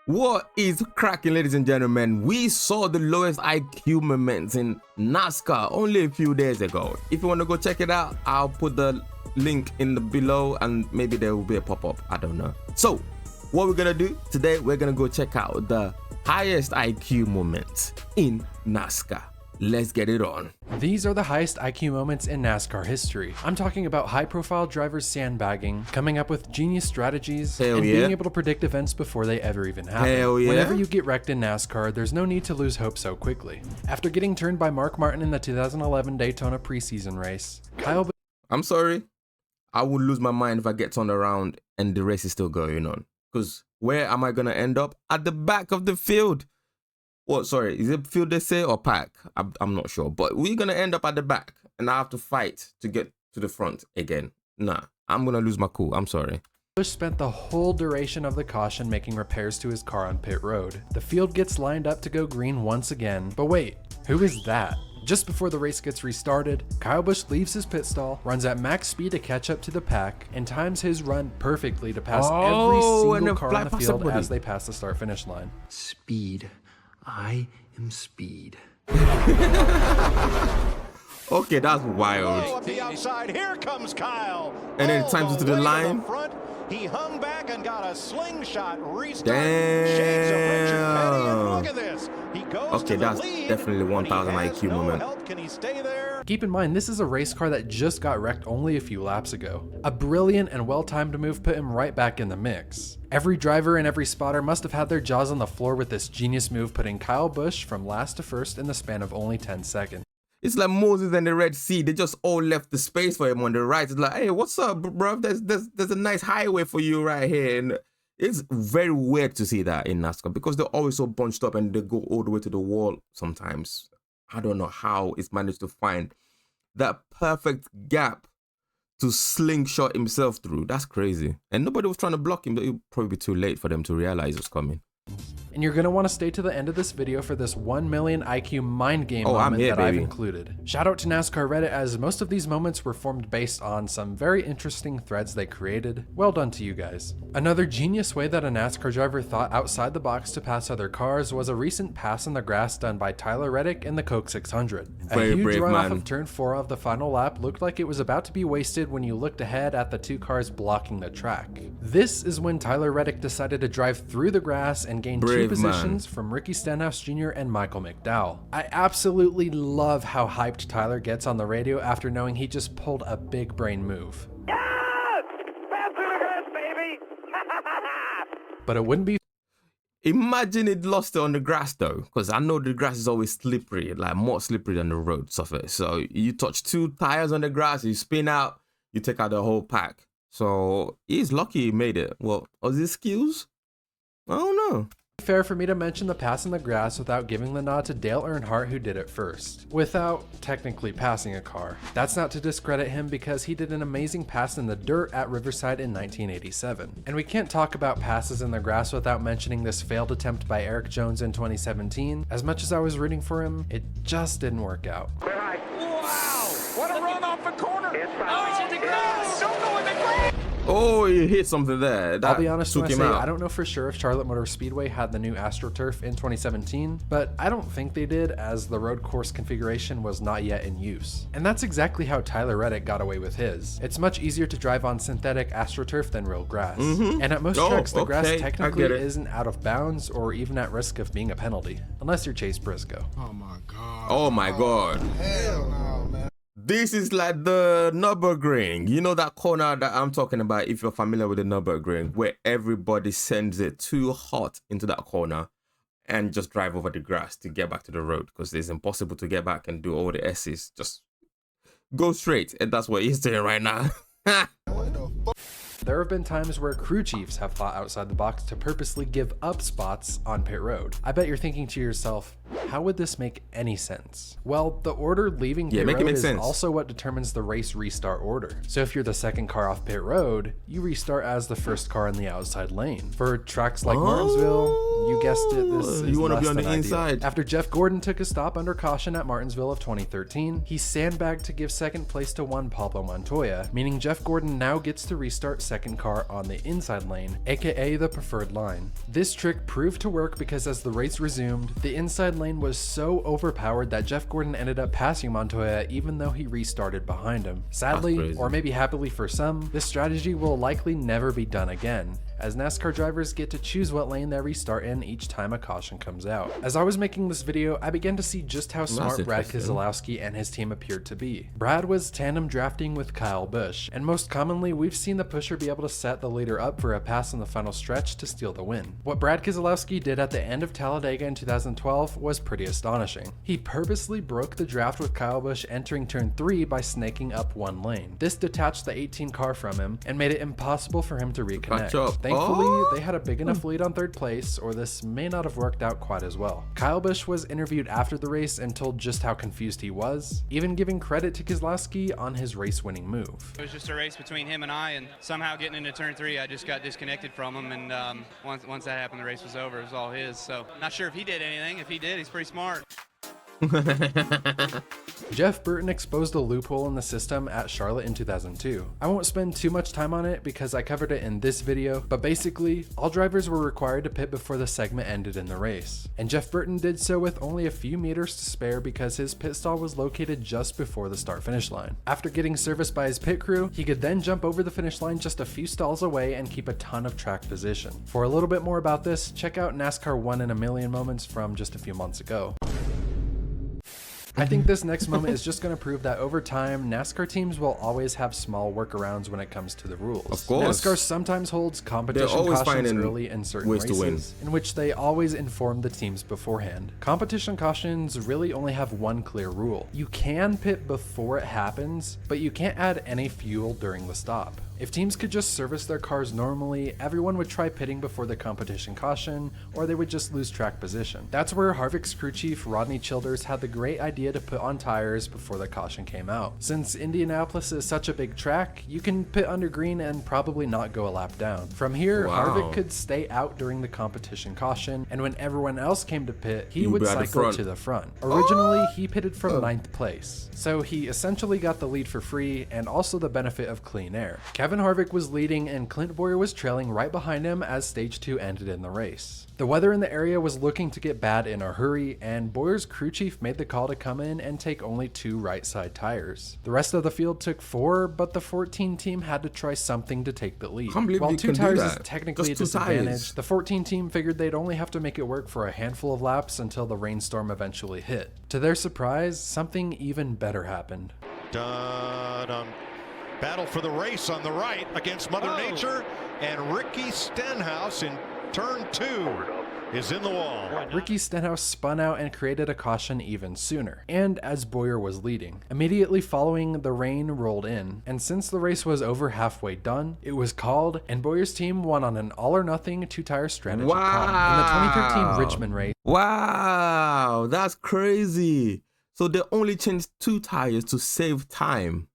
What is cracking, ladies and gentlemen? We saw the lowest IQ moments in NASCAR only a few days ago. If you want to go check it out, I'll put the link in the below and maybe there will be a pop-up. I don't know. So what we're gonna do today, we're gonna go check out the highest IQ moments in NASCAR. Let's get it on. These are the highest IQ moments in NASCAR history. I'm talking about high-profile drivers sandbagging, coming up with genius strategies, and being able to predict events before they ever even happen. Whenever you get wrecked in NASCAR, there's no need to lose hope so quickly. After getting turned by Mark Martin in the 2011 Daytona preseason race, I'm sorry, I would lose my mind if I get turned around and the race is still going on. Because where am I gonna end up? At the back of the field. What, sorry, is it field they say or pack? I'm not sure, but we're gonna end up at the back and I have to fight to get to the front again. Nah, I'm gonna lose my cool, I'm sorry. Busch spent the whole duration of the caution making repairs to his car on pit road. The field gets lined up to go green once again, but wait, who is that? Just before the race gets restarted, Kyle Busch leaves his pit stall, runs at max speed to catch up to the pack, and times his run perfectly to pass every single car on the field as they pass the start-finish line. Speed. I am speed. Okay, that's wild. At the outside, here comes Kyle. And then it times it to the line. He hung back and got a slingshot restart. Damn. Look at this. He goes okay, that's definitely 1000 IQ moment. Can he stay there? Keep in mind, this is a race car that just got wrecked only a few laps ago. A brilliant and well-timed move put him right back in the mix. Every driver and every spotter must have had their jaws on the floor with this genius move, putting Kyle Busch from last to first in the span of only 10 seconds. It's like Moses and the Red Sea. They just all left the space for him on the right. It's like, hey, what's up, bro? There's a nice highway for you right here. And it's very weird to see that in NASCAR because they're always so bunched up and they go all the way to the wall sometimes. I don't know how it's managed to find that perfect gap to slingshot himself through. That's crazy. And nobody was trying to block him. But it would probably be too late for them to realize it was coming. And you're going to want to stay to the end of this video for this 1 million IQ mind game moment that I've included. Shout out to NASCAR Reddit, as most of these moments were formed based on some very interesting threads they created. Well done to you guys. Another genius way that a NASCAR driver thought outside the box to pass other cars was a recent pass in the grass done by Tyler Reddick in the Coke 600. A huge run off of turn 4 of the final lap looked like it was about to be wasted when you looked ahead at the two cars blocking the track. This is when Tyler Reddick decided to drive through the grass and gain two positions from Ricky Stenhouse Jr. and Michael McDowell. I absolutely love how hyped Tyler gets on the radio after knowing he just pulled a big brain move. But it wouldn't be. Imagine it lost it on the grass though, because I know the grass is always slippery, like more slippery than the road surface. So you touch two tires on the grass, you spin out, you take out the whole pack. So he's lucky he made it. Well, was his skills? I don't know. Fair for me to mention the pass in the grass without giving the nod to Dale Earnhardt, who did it first, without technically passing a car. That's not to discredit him because he did an amazing pass in the dirt at Riverside in 1987. And we can't talk about passes in the grass without mentioning this failed attempt by Eric Jones in 2017. As much as I was rooting for him, it just didn't work out. Wow! What a run off the corner! Oh, in the grass! Don't go in the grass! Oh, he hit something there. I'll be honest when I say I don't know for sure if Charlotte Motor Speedway had the new AstroTurf in 2017, but I don't think they did, as the road course configuration was not yet in use. And that's exactly how Tyler Reddick got away with his. It's much easier to drive on synthetic AstroTurf than real grass. And at most tracks, the grass technically isn't out of bounds or even at risk of being a penalty, unless you're Chase Briscoe. Oh my God. Oh my God. Hell no, man. This is like the Nürburgring. You know that corner that I'm talking about, if you're familiar with the Nürburgring, where everybody sends it too hot into that corner and just drive over the grass to get back to the road because it's impossible to get back and do all the S's. Just go straight. And that's what he's doing right now. There have been times where crew chiefs have thought outside the box to purposely give up spots on pit road. I bet you're thinking to yourself, how would this make any sense? Well, the order leaving pit road is also what determines the race restart order. So if you're the second car off pit road, you restart as the first car in the outside lane. For tracks like Martinsville, you you guessed it, this is you want to less be on than the ideal. inside. After Jeff Gordon took a stop under caution at Martinsville of 2013, he sandbagged to give second place to one Pablo Montoya, meaning Jeff Gordon now gets to restart second car on the inside lane, aka the preferred line. This trick proved to work because as the race resumed, the inside lane was so overpowered that Jeff Gordon ended up passing Montoya even though he restarted behind him. Sadly, or maybe happily for some, this strategy will likely never be done again, as NASCAR drivers get to choose what lane they restart in each time a caution comes out. As I was making this video, I began to see just how smart Brad Keselowski and his team appeared to be. Brad was tandem drafting with Kyle Busch, and most commonly we've seen the pusher be able to set the leader up for a pass in the final stretch to steal the win. What Brad Keselowski did at the end of Talladega in 2012 was pretty astonishing. He purposely broke the draft with Kyle Busch entering turn 3 by snaking up one lane. This detached the 18 car from him and made it impossible for him to reconnect. Thankfully, they had a big enough lead on third place, or this may not have worked out quite as well. Kyle Busch was interviewed after the race and told just how confused he was, even giving credit to Keselowski on his race-winning move. It was just a race between him and I, and somehow getting into turn 3, I just got disconnected from him, and once that happened, the race was over. It was all his, so not sure if he did anything. If he did, he's pretty smart. Jeff Burton exposed a loophole in the system at Charlotte in 2002. I won't spend too much time on it because I covered it in this video, but basically, all drivers were required to pit before the segment ended in the race. And Jeff Burton did so with only a few meters to spare because his pit stall was located just before the start-finish line. After getting serviced by his pit crew, he could then jump over the finish line just a few stalls away and keep a ton of track position. For a little bit more about this, check out NASCAR 1 in a Million moments from just a few months ago. I think this next moment is just going to prove that over time, NASCAR teams will always have small workarounds when it comes to the rules. Of course. NASCAR sometimes holds competition cautions early in certain races, in which they always inform the teams beforehand. Competition cautions really only have one clear rule. You can pit before it happens, but you can't add any fuel during the stop. If teams could just service their cars normally, everyone would try pitting before the competition caution, or they would just lose track position. That's where Harvick's crew chief Rodney Childers had the great idea to put on tires before the caution came out. Since Indianapolis is such a big track, you can pit under green and probably not go a lap down. From here, Harvick could stay out during the competition caution, and when everyone else came to pit, he would cycle to the front. Originally, he pitted from 9th place, so he essentially got the lead for free and also the benefit of clean air. Kevin Harvick was leading and Clint Bowyer was trailing right behind him as stage 2 ended in the race. The weather in the area was looking to get bad in a hurry, and Bowyer's crew chief made the call to come in and take only 2 right side tires. The rest of the field took 4, but the 14 team had to try something to take the lead. While 2 tires is technically a disadvantage, the 14 team figured they'd only have to make it work for a handful of laps until the rainstorm eventually hit. To their surprise, something even better happened. Battle for the race on the right against Mother Nature, and Ricky Stenhouse in turn 2 is in the wall. Ricky Stenhouse spun out and created a caution even sooner, and as Bowyer was leading. Immediately following, the rain rolled in, and since the race was over halfway done, it was called, and Bowyer's team won on an all-or-nothing 2-tire strategy call in the 2013 Richmond race. Wow, that's crazy. So they only changed 2 tires to save time,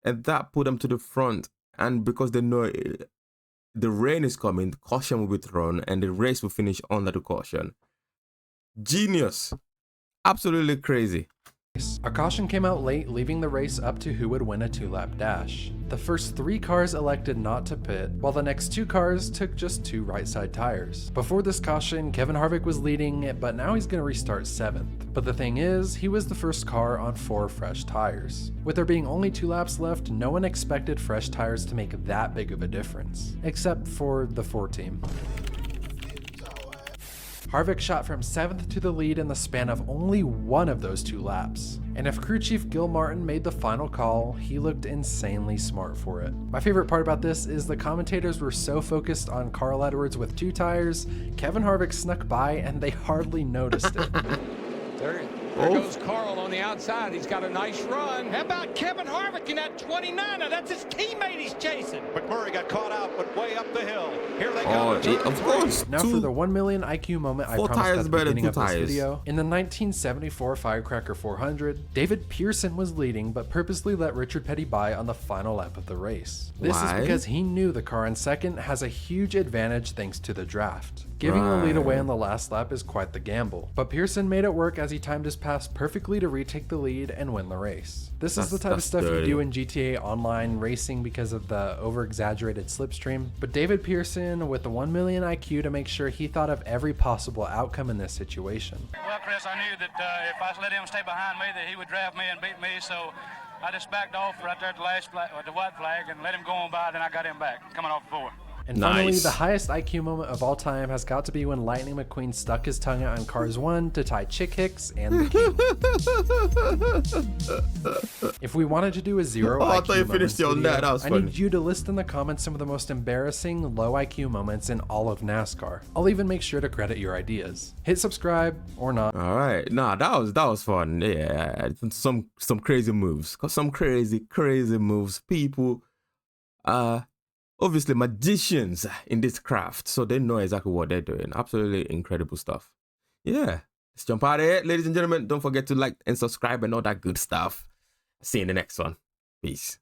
and that put them to the front. And because they know the rain is coming, the caution will be thrown, and the race will finish under the caution. Genius. Absolutely crazy. A caution came out late, leaving the race up to who would win a 2-lap dash. The first 3 cars elected not to pit, while the next 2 cars took just 2 right side tires. Before this caution, Kevin Harvick was leading, but now he's going to restart 7th. But the thing is, he was the first car on 4 fresh tires. With there being only 2 laps left, no one expected fresh tires to make that big of a difference, except for the 4 team. Harvick shot from 7th to the lead in the span of only 1 of those 2 laps. And if crew chief Gil Martin made the final call, he looked insanely smart for it. My favorite part about this is the commentators were so focused on Carl Edwards with 2 tires, Kevin Harvick snuck by and they hardly noticed it. There goes Carl on the outside. He's got a nice run. How about Kevin Harvick in that 29er? That's his teammate he's chasing. McMurray got caught out, but way up the hill. Here they go. Of course. Now for the 1 million IQ moment I promised at the beginning of this video. In the 1974 Firecracker 400, David Pearson was leading but purposely let Richard Petty by on the final lap of the race. This is because he knew the car in second has a huge advantage thanks to the draft. Giving the lead away on the last lap is quite the gamble, but Pearson made it work as he timed his pass perfectly to retake the lead and win the race. This is the type of stuff you do in GTA Online racing because of the over-exaggerated slipstream, but David Pearson with the 1 million IQ to make sure he thought of every possible outcome in this situation. Well, Chris, I knew that if I let him stay behind me that he would draft me and beat me, so I just backed off right there at the last flag, the white flag, and let him go on by, then I got him back, coming off the floor. And finally, the highest IQ moment of all time has got to be when Lightning McQueen stuck his tongue out on Cars 1 to tie Chick Hicks and the King. If we wanted to do a zero IQ moments video, I need you to list in the comments some of the most embarrassing low IQ moments in all of NASCAR. I'll even make sure to credit your ideas. Hit subscribe or not. All right, nah, that was fun. Yeah, some crazy moves, some crazy moves. People, obviously magicians in this craft, so they know exactly what they're doing. Absolutely incredible stuff. Yeah, let's jump out of here, ladies and gentlemen. Don't forget to like and subscribe and all that good stuff. See you in the next one. Peace.